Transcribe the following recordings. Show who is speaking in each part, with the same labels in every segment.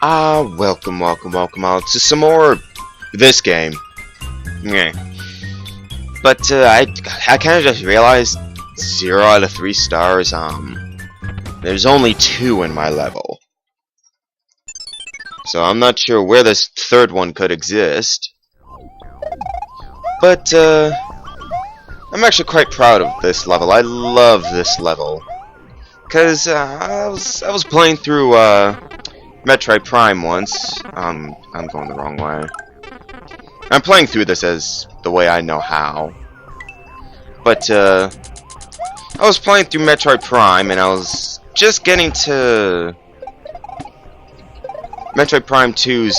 Speaker 1: Welcome all to some more this game. Yeah. But I kind of just realized 0 out of 3 stars. There's only 2 in my level, so I'm not sure where this third one could exist. But I'm actually quite proud of this level. I love this level because I was playing through Metroid Prime once. I'm going the wrong way. I'm playing through this as the way I know how. But I was playing through Metroid Prime and I was just getting to Metroid Prime 2's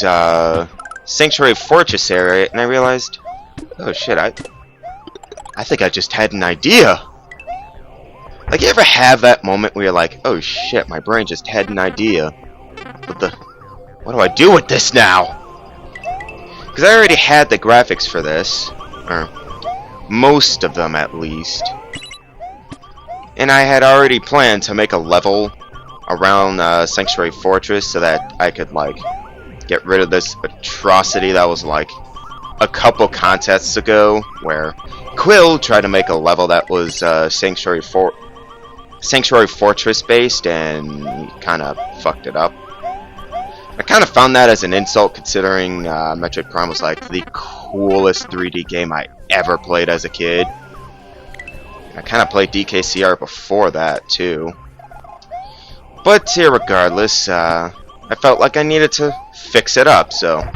Speaker 1: Sanctuary Fortress area, and I realized, oh shit, I think I just had an idea. Like, you ever have that moment where you're like, oh shit, my brain just had an idea. What do I do with this now? Because I already had the graphics for this, or most of them at least, and I had already planned to make a level around Sanctuary Fortress so that I could like get rid of this atrocity that was like a couple contests ago, where Quill tried to make a level that was Sanctuary Fortress based, and he kind of fucked it up. I kind of found that as an insult, considering Metroid Prime was like the coolest 3D game I ever played as a kid. I kind of played DKCR before that too. But regardless, I felt like I needed to fix it up, so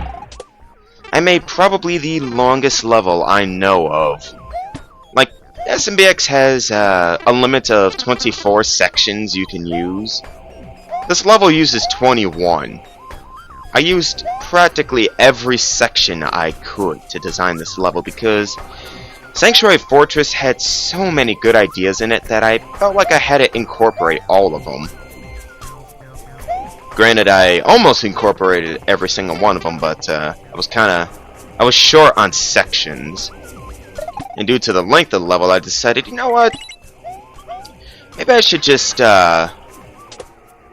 Speaker 1: I made probably the longest level I know of. Like, SMBX has a limit of 24 sections you can use. This level uses 21. I used practically every section I could to design this level because Sanctuary Fortress had so many good ideas in it that I felt like I had to incorporate all of them. Granted, I almost incorporated every single one of them, but I was short on sections. And due to the length of the level, I decided, you know what? Maybe I should just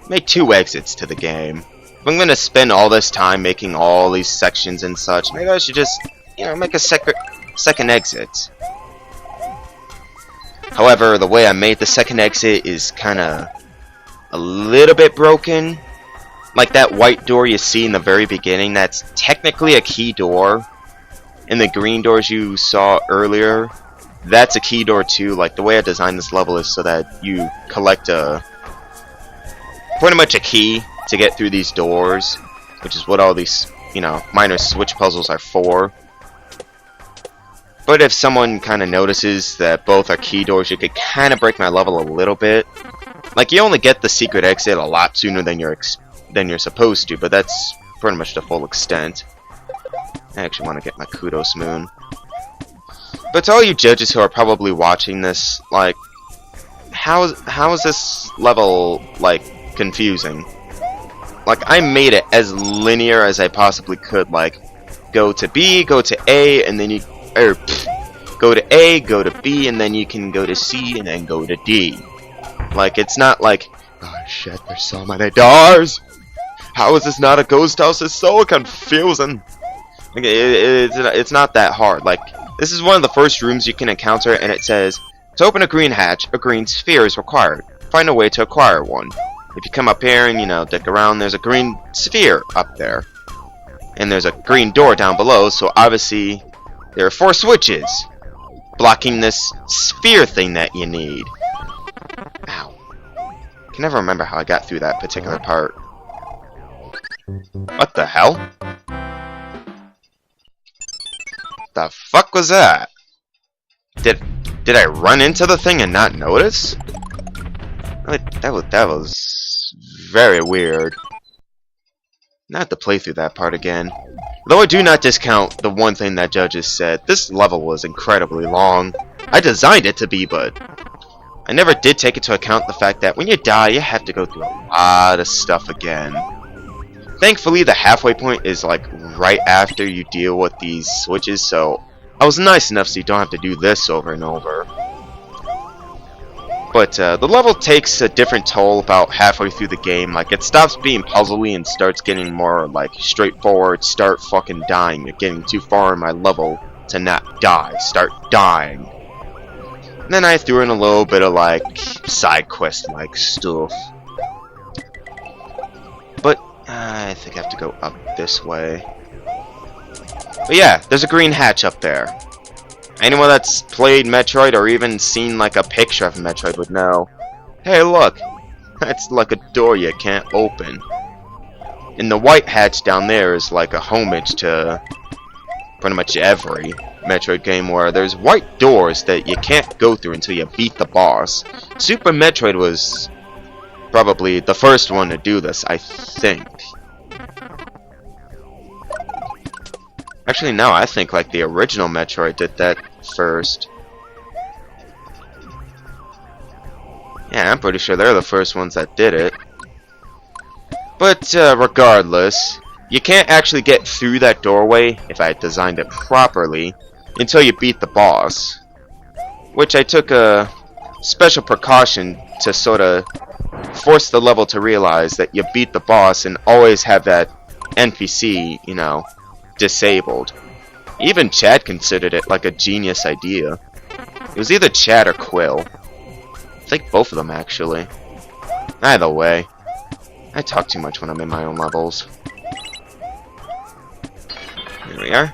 Speaker 1: make 2 exits to the game. If I'm gonna spend all this time making all these sections and such, maybe I should just, make a second exit. However, the way I made the second exit is kinda a little bit broken. Like that white door you see in the very beginning, that's technically a key door. And the green doors you saw earlier, that's a key door too. Like, the way I designed this level is so that you collect pretty much a key to get through these doors, which is what all these, minor switch puzzles are for. But if someone kind of notices that both are key doors, you could kind of break my level a little bit. Like, you only get the secret exit a lot sooner than you're supposed to, but that's pretty much the full extent. I actually want to get my kudos moon. But to all you judges who are probably watching this, like, how is this level, like, confusing? Like, I made it as linear as I possibly could. Like, go to B, go to A, and then you... go to A, go to B, and then you can go to C, and then go to D. Like, it's not like, oh shit, there's so many doors! How is this not a ghost house? It's so confusing! Like, it's not that hard. Like, this is one of the first rooms you can encounter, and it says, to open a green hatch, a green sphere is required. Find a way to acquire one. If you come up here and, dick around, there's a green sphere up there. And there's a green door down below, so obviously there are 4 switches blocking this sphere thing that you need. Ow. I can never remember how I got through that particular part. What the hell? The fuck was that? Did I run into the thing and not notice? That was very weird. Not have to play through that part again. Though I do not discount the one thing that judges said. This level was incredibly long. I designed it to be, but I never did take into account the fact that when you die, you have to go through a lot of stuff again. Thankfully, the halfway point is like right after you deal with these switches, so I was nice enough so you don't have to do this over and over. But the level takes a different toll about halfway through the game. Like, it stops being puzzly and starts getting more, like, straightforward. Start fucking dying. You're getting too far in my level to not die. Start dying. And then I threw in a little bit of, like, side quest-like stuff. But I think I have to go up this way. But yeah, there's a green hatch up there. Anyone that's played Metroid or even seen like a picture of Metroid would know. Hey, look! That's like a door you can't open. And the white hatch down there is like a homage to pretty much every Metroid game where there's white doors that you can't go through until you beat the boss. Super Metroid was probably the first one to do this, I think. Actually, no, I think like the original Metroid did that first. Yeah, I'm pretty sure they're the first ones that did it. But regardless, you can't actually get through that doorway, if I designed it properly, until you beat the boss. Which I took a special precaution to sort of force the level to realize that you beat the boss and always have that NPC, you know, disabled. Even Chad considered it like a genius idea. It was either Chad or Quill. I think both of them actually. Either way, I talk too much when I'm in my own levels. Here we are.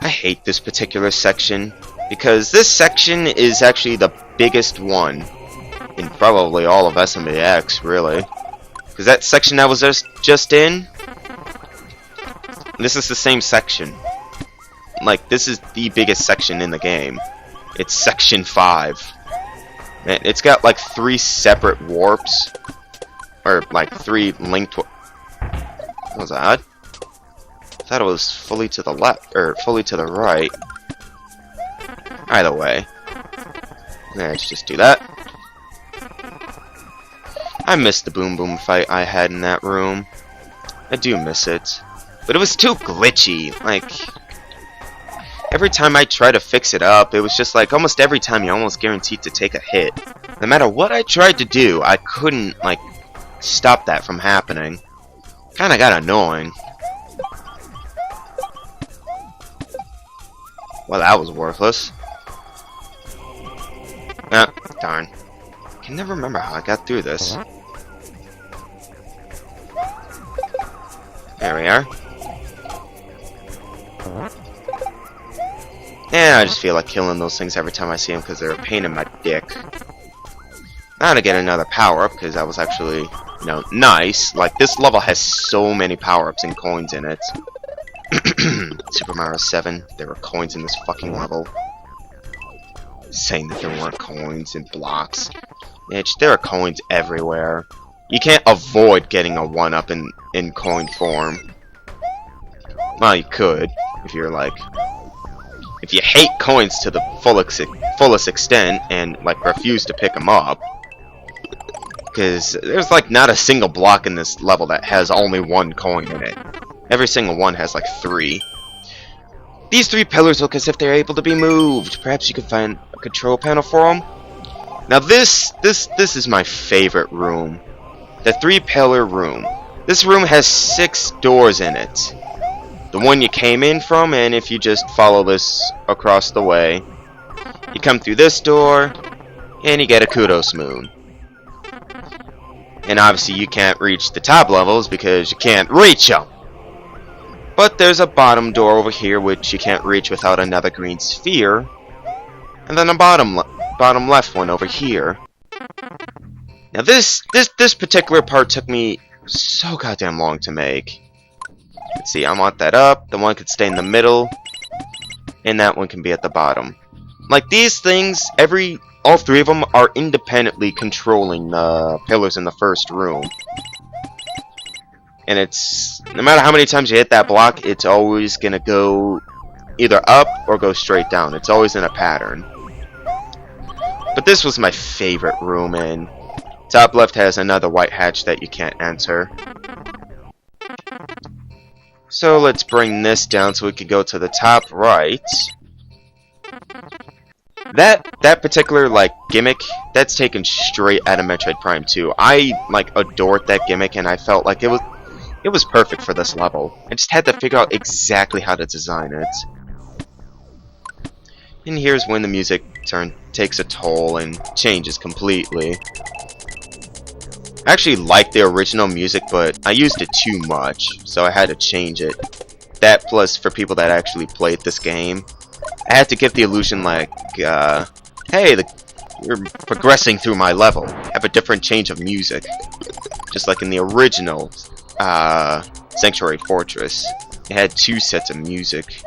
Speaker 1: I hate this particular section because this section is actually the biggest one in probably all of SMBX, really. Because that section I was just in, this is the same section. Like, this is the biggest section in the game. It's section 5. And it's got like 3 separate warps. Or like 3 linked. What was that? I thought it was fully to the left, or fully to the right. Either way. Let's just do that. I missed the Boom Boom fight I had in that room. I do miss it. But it was too glitchy. Like, every time I tried to fix it up, it was just like almost every time you're almost guaranteed to take a hit. No matter what I tried to do, I couldn't, like, stop that from happening. Kinda got annoying. Well, that was worthless. Ah, darn. I can never remember how I got through this. There we are. And I just feel like killing those things every time I see them because they're a pain in my dick. Now to get another power-up because that was actually, you know, nice. Like, this level has so many power-ups and coins in it. Super Mario 7, there were coins in this fucking level. Saying that there weren't coins and blocks. Bitch, there are coins everywhere. You can't avoid getting a 1-up in coin form. Well, you could, if you're like... If you hate coins to the fullest extent and, like, refuse to pick them up. Because there's, like, not a single block in this level that has only 1 coin in it. Every single one has, like, 3. These 3 pillars look as if they're able to be moved. Perhaps you could find a control panel for them? Now this is my favorite room. The 3-pillar room. This room has 6 doors in it. The one you came in from, and if you just follow this across the way, you come through this door, and you get a Kudos Moon. And obviously you can't reach the top levels because you can't reach them. But there's a bottom door over here which you can't reach without another green sphere. And then a bottom left one over here. Now this particular part took me so goddamn long to make. Let's see, I want that up, the one could stay in the middle, and that one can be at the bottom. Like, these things, all 3 of them are independently controlling the pillars in the first room. And it's, no matter how many times you hit that block, it's always gonna go either up or go straight down. It's always in a pattern. But this was my favorite room, and top left has another white hatch that you can't enter. So let's bring this down so we can go to the top right. That particular like gimmick, that's taken straight out of Metroid Prime 2. I like adored that gimmick, and I felt like it was perfect for this level. I just had to figure out exactly how to design it. And here's when the music takes a toll and changes completely. I actually liked the original music, but I used it too much, so I had to change it. That plus for people that actually played this game, I had to give the illusion like, hey, you're progressing through my level. Have a different change of music. Just like in the original Sanctuary Fortress. It had 2 sets of music.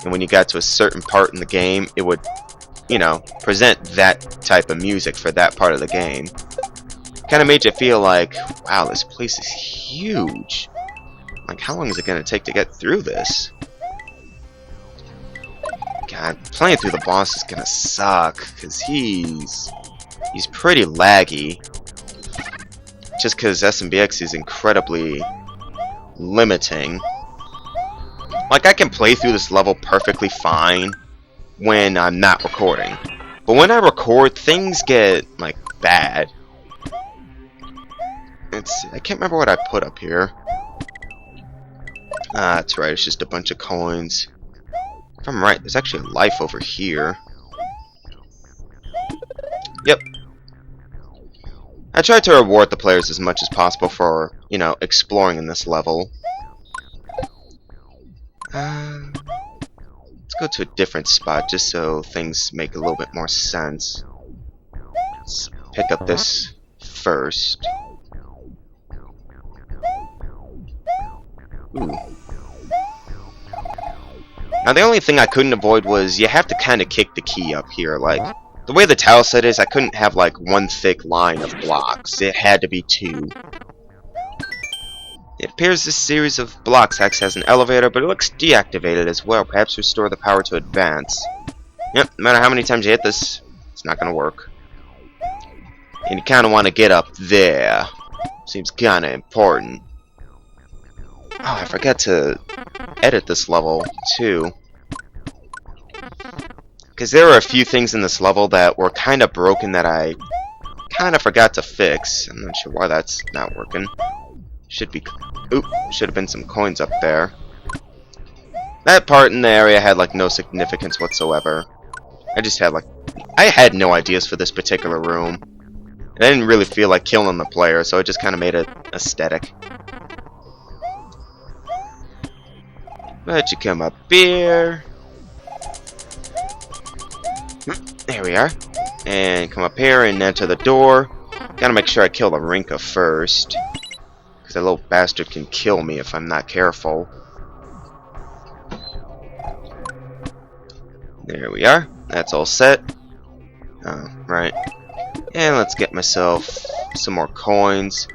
Speaker 1: And when you got to a certain part in the game, it would, you know, present that type of music for that part of the game. Kind of made you feel like, wow, this place is huge. Like, how long is it going to take to get through this? God, playing through the boss is going to suck, because he's pretty laggy. Just because SMBX is incredibly limiting. Like, I can play through this level perfectly fine when I'm not recording. But when I record, things get, like, bad. I can't remember what I put up here. That's right, it's just a bunch of coins. If I'm right, there's actually a life over here. Yep. I tried to reward the players as much as possible for, you know, exploring in this level. Let's go to a different spot just so things make a little bit more sense. Let's pick up this first. Ooh. Now the only thing I couldn't avoid was you have to kind of kick the key up here. Like, the way the tile set is, I couldn't have like one thick line of blocks. It had to be 2. It appears this series of blocks acts as an elevator, but it looks deactivated as well. Perhaps restore the power to advance. Yep, no matter how many times you hit this, it's not going to work. And you kind of want to get up there. Seems kind of important. Oh, I forgot to edit this level, too. Because there were a few things in this level that were kind of broken that I kind of forgot to fix. I'm not sure why that's not working. Should have been some coins up there. That part in the area had like no significance whatsoever. I had no ideas for this particular room. I didn't really feel like killing the player, so it just kind of made it aesthetic. But you come up here. There we are. And come up here and enter the door. Gotta make sure I kill the Rinka first. Because that little bastard can kill me if I'm not careful. There we are. That's all set. Oh, right. And let's get myself some more coins.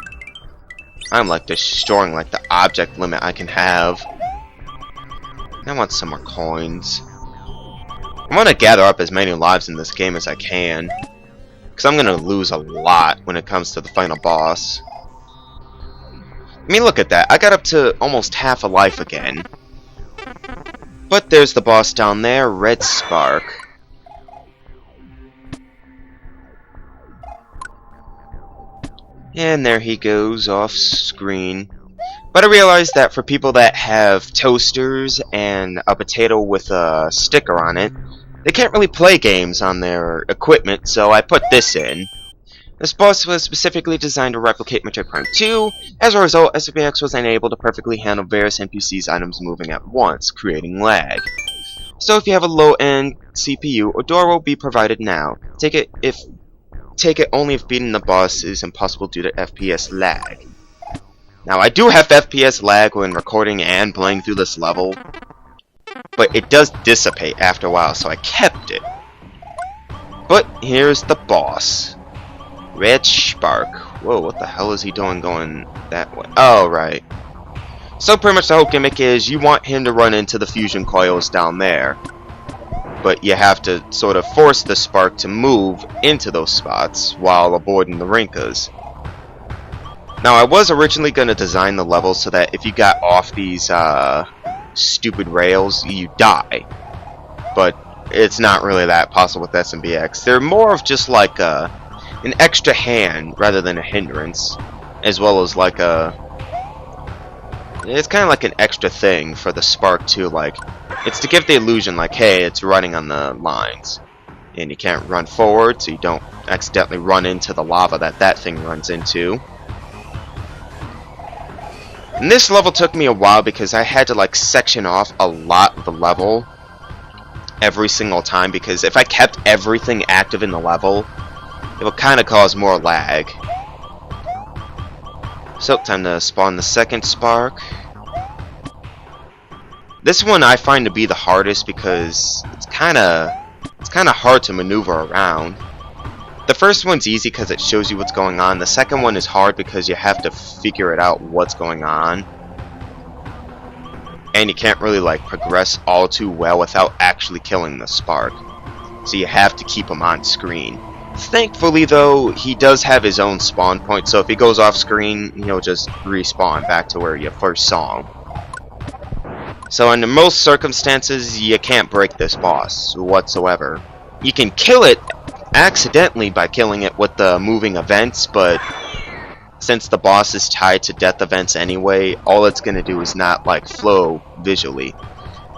Speaker 1: I'm like destroying like the object limit I can have. I want some more coins. I want to gather up as many lives in this game as I can. Because I'm going to lose a lot when it comes to the final boss. I mean, look at that. I got up to almost half a life again. But there's the boss down there, Red Spark. And there he goes off screen. But I realized that for people that have toasters and a potato with a sticker on it, they can't really play games on their equipment, so I put this in. This boss was specifically designed to replicate Metroid Prime 2. As a result, SMBX was unable to perfectly handle various NPCs items moving at once, creating lag. So if you have a low-end CPU, a door will be provided now. Take it only if beating the boss is impossible due to FPS lag. Now, I do have FPS lag when recording and playing through this level, but it does dissipate after a while, so I kept it. But here's the boss. Red Spark. Whoa, what the hell is he doing going that way? Oh, right. So pretty much the whole gimmick is you want him to run into the fusion coils down there, but you have to sort of force the spark to move into those spots while avoiding the Rinkas. Now, I was originally going to design the level so that if you got off these stupid rails, you die. But it's not really that possible with SMBX. They're more of just like an extra hand rather than a hindrance, as well as like it's kind of like an extra thing for the spark too. Like, it's to give the illusion like, hey, it's running on the lines, and you can't run forward, so you don't accidentally run into the lava that thing runs into. And this level took me a while because I had to like section off a lot of the level every single time, because if I kept everything active in the level, it would kind of cause more lag. So, time to spawn the second spark. This one I find to be the hardest because it's kind of hard to maneuver around. The first one's easy because it shows you what's going on. The second one is hard because you have to figure it out what's going on. And you can't really like progress all too well without actually killing the spark. So you have to keep him on screen. Thankfully though, he does have his own spawn point, so if he goes off screen, he'll just respawn back to where you first saw him. So under most circumstances, you can't break this boss whatsoever. You can kill it accidentally by killing it with the moving events, but since the boss is tied to death events anyway, all it's gonna do is not like flow visually.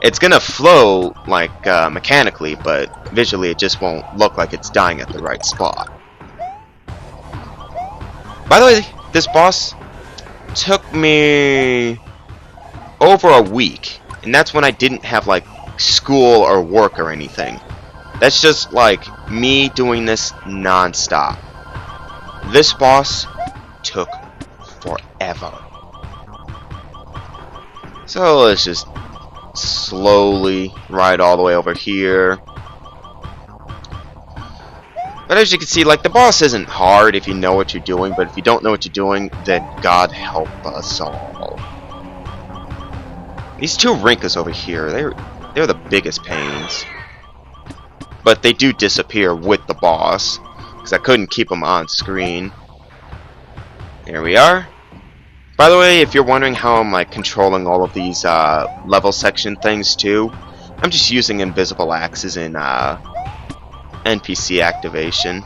Speaker 1: It's gonna flow like mechanically, but visually it just won't look like it's dying at the right spot. By the way, this boss took me over a week, and that's when I didn't have like school or work or anything. That's just like me doing this non-stop. This boss took forever. So let's just slowly ride all the way over here. But as you can see, like, the boss isn't hard if you know what you're doing, but if you don't know what you're doing, then God help us all. These two Rinkas over here, they're the biggest pains. But they do disappear with the boss, because I couldn't keep them on screen. There we are. By the way, if you're wondering how I'm like controlling all of these level section things too, I'm just using invisible axes in NPC activation.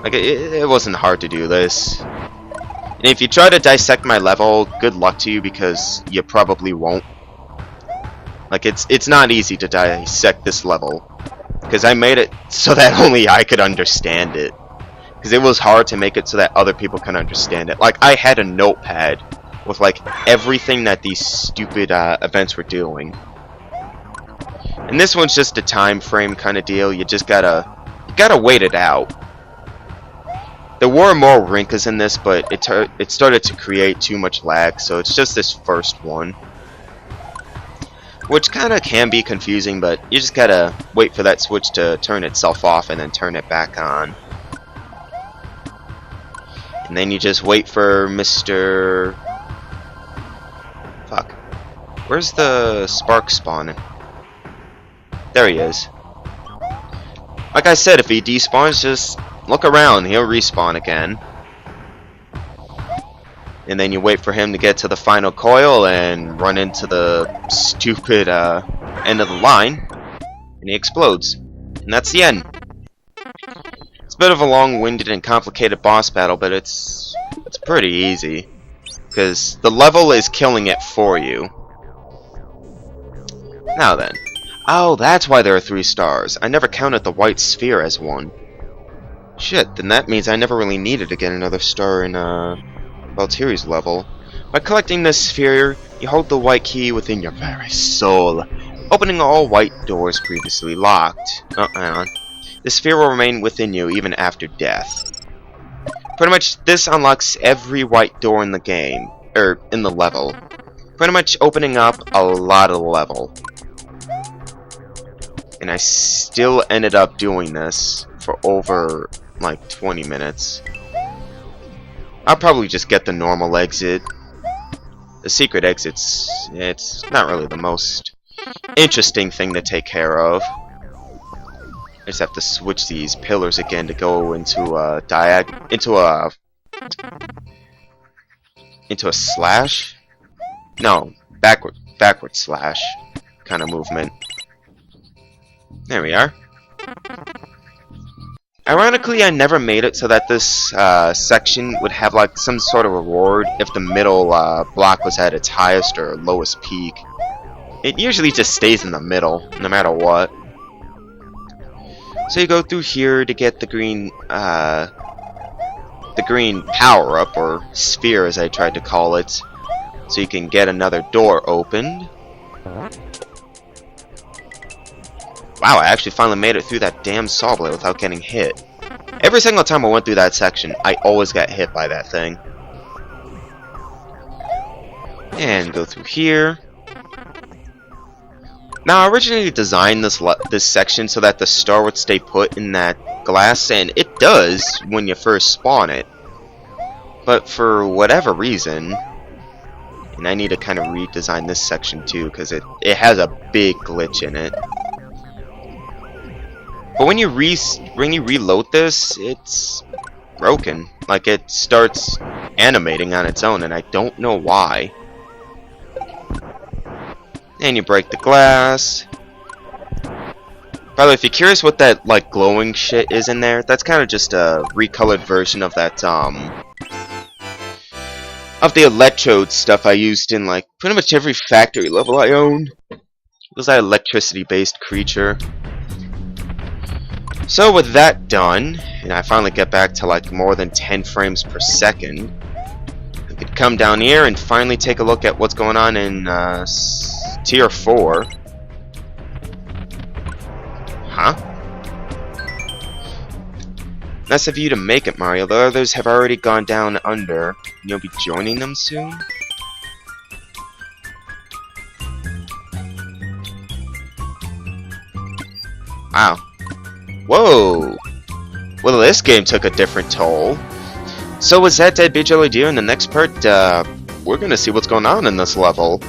Speaker 1: Like, it wasn't hard to do this. And if you try to dissect my level, good luck to you, because you probably won't. Like, it's not easy to dissect this level, because I made it so that only I could understand it. Because it was hard to make it so that other people can understand it. Like, I had a notepad with like everything that these stupid events were doing. And this one's just a time frame kind of deal. You just gotta wait it out. There were more Rinkas in this, but it started to create too much lag, so it's just this first one. Which kind of can be confusing, but you just gotta wait for that switch to turn itself off and then turn it back on. And then you just wait for Mr. Fuck. Where's the spark spawning? There he is. Like I said, if he despawns, just look around. He'll respawn again. And then you wait for him to get to the final coil and run into the stupid end of the line. And he explodes. And that's the end. It's a bit of a long-winded and complicated boss battle, but it's pretty easy. Because the level is killing it for you. Now then. Oh, that's why there are 3 stars. I never counted the white sphere as one. Shit, then that means I never really needed to get another star in Valtyrie's level. By collecting this sphere, you hold the white key within your very soul, opening all white doors previously locked. Oh, hang on. The sphere will remain within you even after death. Pretty much, this unlocks every white door in the game, or in the level. Pretty much opening up a lot of the level. And I still ended up doing this for over like 20 minutes. I'll probably just get the normal exit. The secret exit's it's not really the most interesting thing to take care of. I just have to switch these pillars again to go into a into a slash? No, backward slash kind of movement. There we are. Ironically, I never made it so that this section would have like some sort of reward if the middle block was at its highest or lowest peak. It usually just stays in the middle, no matter what. So you go through here to get the green power-up, or sphere as I tried to call it, so you can get another door opened. Wow, I actually finally made it through that damn saw blade without getting hit. Every single time I went through that section, I always got hit by that thing. And go through here. Now, I originally designed this section so that the star would stay put in that glass, and it does when you first spawn it. But for whatever reason, and I need to kind of redesign this section too, because it has a big glitch in it. But when you reload this, it's broken. Like, it starts animating on its own, and I don't know why. And you break the glass. By the way, if you're curious what that like glowing shit is in there, that's kind of just a recolored version of that of the electrode stuff I used in like pretty much every factory level I owned. It was that electricity-based creature. So with that done, and I finally get back to like more than 10 frames per second, I could come down here and finally take a look at what's going on in Tier 4. Huh? Nice of you to make it, Mario. The others have already gone down under. You'll be joining them soon? Wow. Whoa! Well, this game took a different toll. So was that Dead Beach LED? In the next part, we're gonna see what's going on in this level.